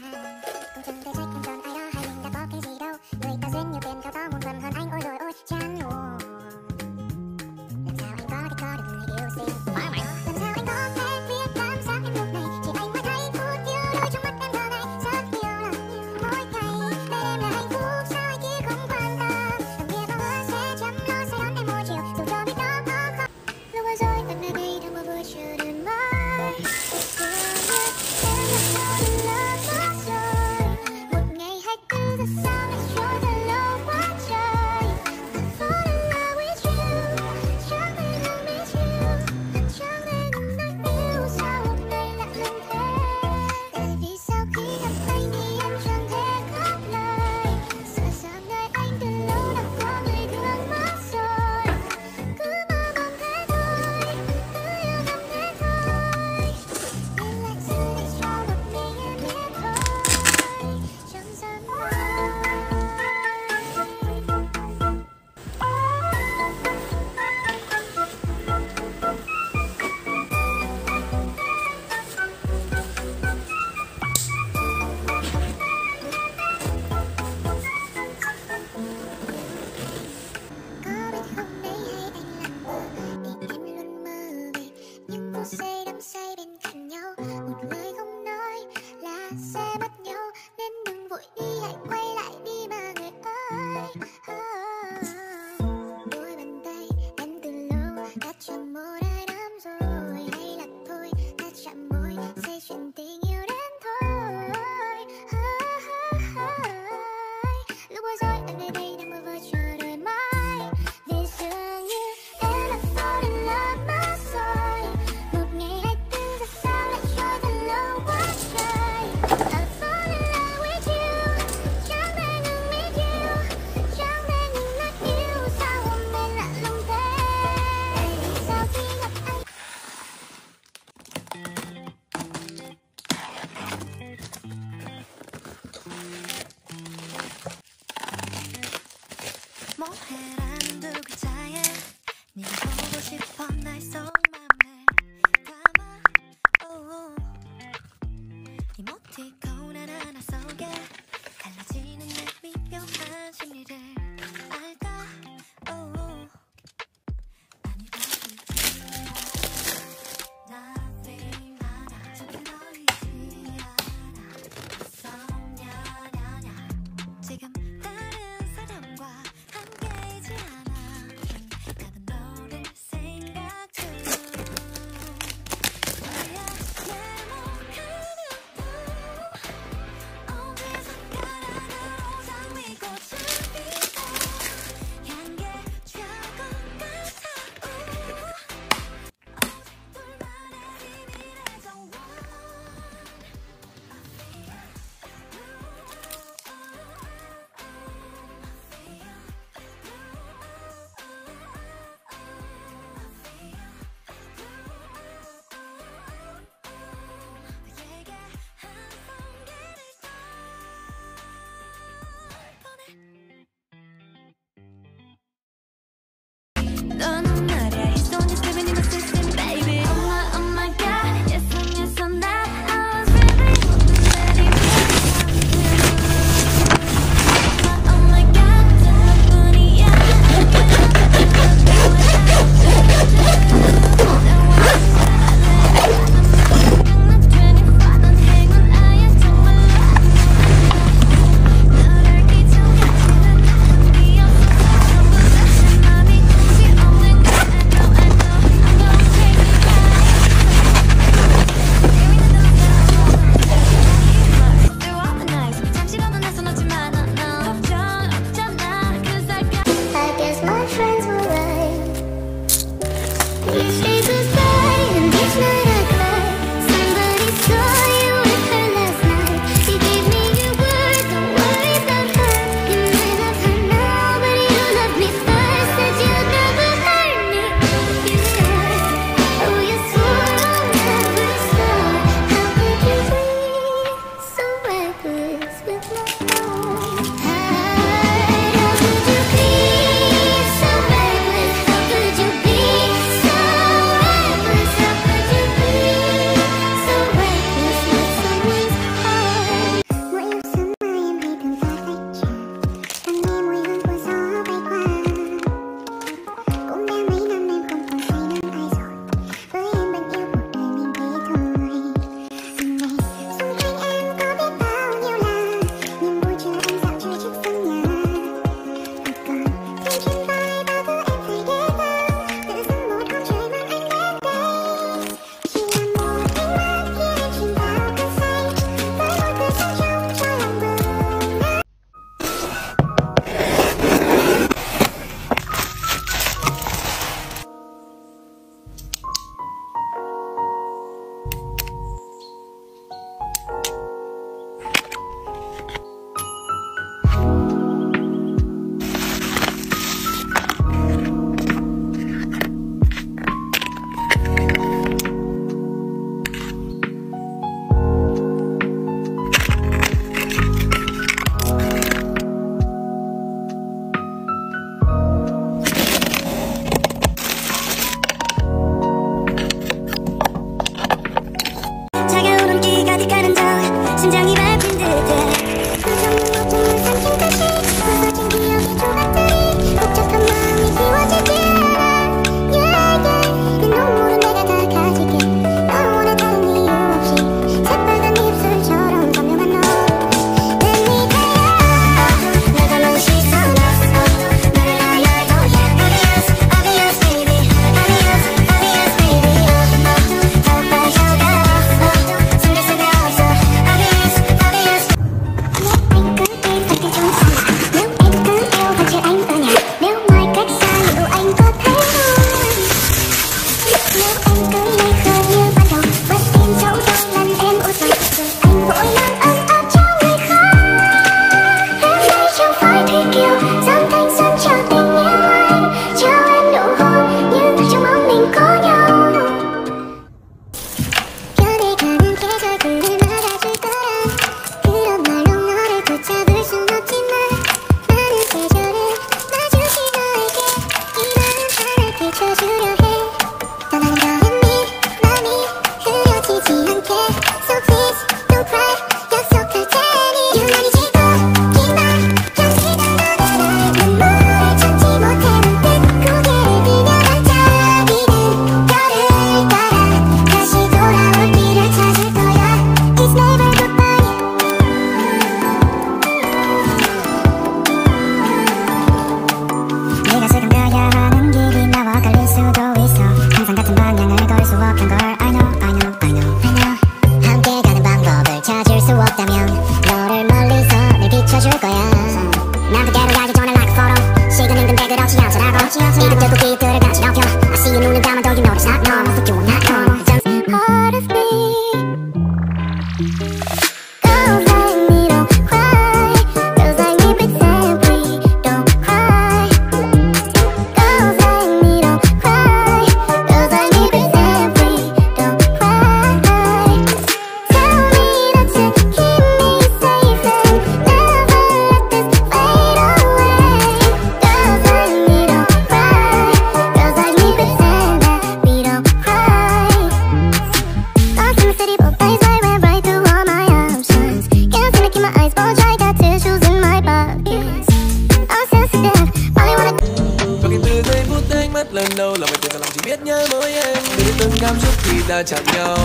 Cũng chừng thể trách không chọn ai đó hay mình đã có cái gì đâu. Người ta duyên nhiều tiền cao to muôn phần hơn anh, ôi rồi ôi chán luôn. Làm sao anh có thể có được người yêu xinh? Quá mạnh. Làm sao anh có thể biết cảm giác em lúc này? Chỉ anh mới thấy phút yêu đôi trong mắt em giờ này. Rất nhiều là mỗi ngày bên em là hạnh phúc, sao anh kia không quan tâm? Thằng kia có hứa sẽ chăm lo sẽ đón em mỗi chiều, dù cho biết đó có khó. Lúc vừa rồi anh nơi đây đang mơ vừa chờ đợi mãi. Say bên cạnh nhau, một lời không nói là sẽ mất nhau, nên đừng vội đi, hãy quay lại đi mà người ơi. Đôi bàn tay em từ lâu đã chạm môi ai đắm rồi, hay là thôi ta chạm môi say chuyện tình yêu đến thôi. Lúc vừa rồi anh nơi đây đang mơ vơ chờ đợi mãi, vì dường như em đã fall in love mất rồi. Một ngày 24 giờ sao lại trôi thật lâu quá trời. I fall 해줄 거야. 난 그대로 알기 전에 like a photo. 시간은 근데 그렇지 않더라고. 이것들도 기억들을 같이 덮여. I see you 눈을 감아도 you know it's not normal. So you're not normal. Part of me girls like me don't cry. Girls like me pretend we don't cry. Girls like me don't cry. Girls like me pretend we don't cry. Tell me that you keep me safe and never let this fade away. Girls like me don't cry. Girls like me pretend that we don't cry. Lost in the city, both days I went right through all my options. Can't seem to keep my eyes bulged, I got tissues in my pockets. I'm sensitive, probably wanna. Và kể từ giây phút ánh mắt lần đầu là mày từng lòng chỉ biết nhớ mỗi em. Để từng cảm xúc khi ta chạm nhau.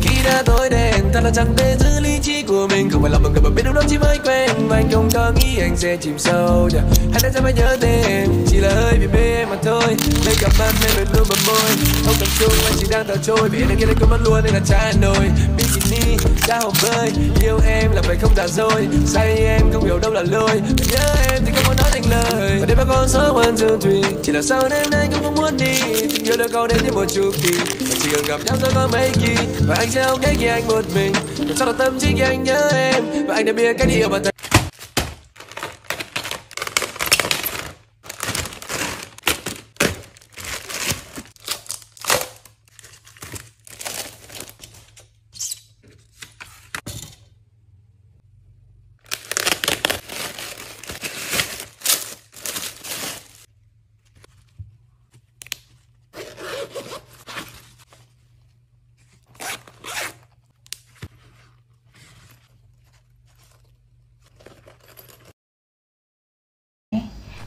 Khi đã tối đen, thật là chẳng thể giữ lý trí của mình. Không phải là một người mà biết lúc đó chỉ mới quen. Và anh không có nghĩ anh sẽ chìm sâu. Hai ta sẽ phải nhớ tên, chỉ là hơi bị mê em mà thôi. Lấy cặp mắt em bên luôn bờ môi. Không tập trung, anh chỉ đang thở trôi. Vì anh kia đây có mất luôn nên là trái Hà Nội. Bikini, ra hồ bơi. Yêu em là phải không giả dối. Say em không hiểu đâu là lỗi. Nhớ em thì không có nói thành lời. Và đêm ba con số one two three. Chỉ là sau đêm nay cũng không muốn đi. Tình yêu đôi câu đến như một chu kỳ. Và chỉ cần gặp nhau rồi có mấy kỳ. Và anh sẽ không thấy khi anh một mình. Còn sao là tâm trí khi anh nhớ em. Và anh đã biết cách yêu bản thân.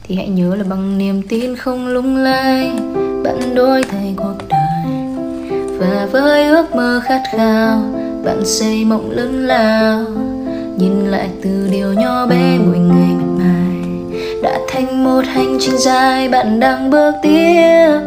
Thì hãy nhớ là bằng niềm tin không lung lay, bạn đổi thay cuộc đời. Và với ước mơ khát khao, bạn xây mộng lớn lao. Nhìn lại từ điều nhỏ bé mỗi ngày miệt mài, đã thành một hành trình dài bạn đang bước tiếp.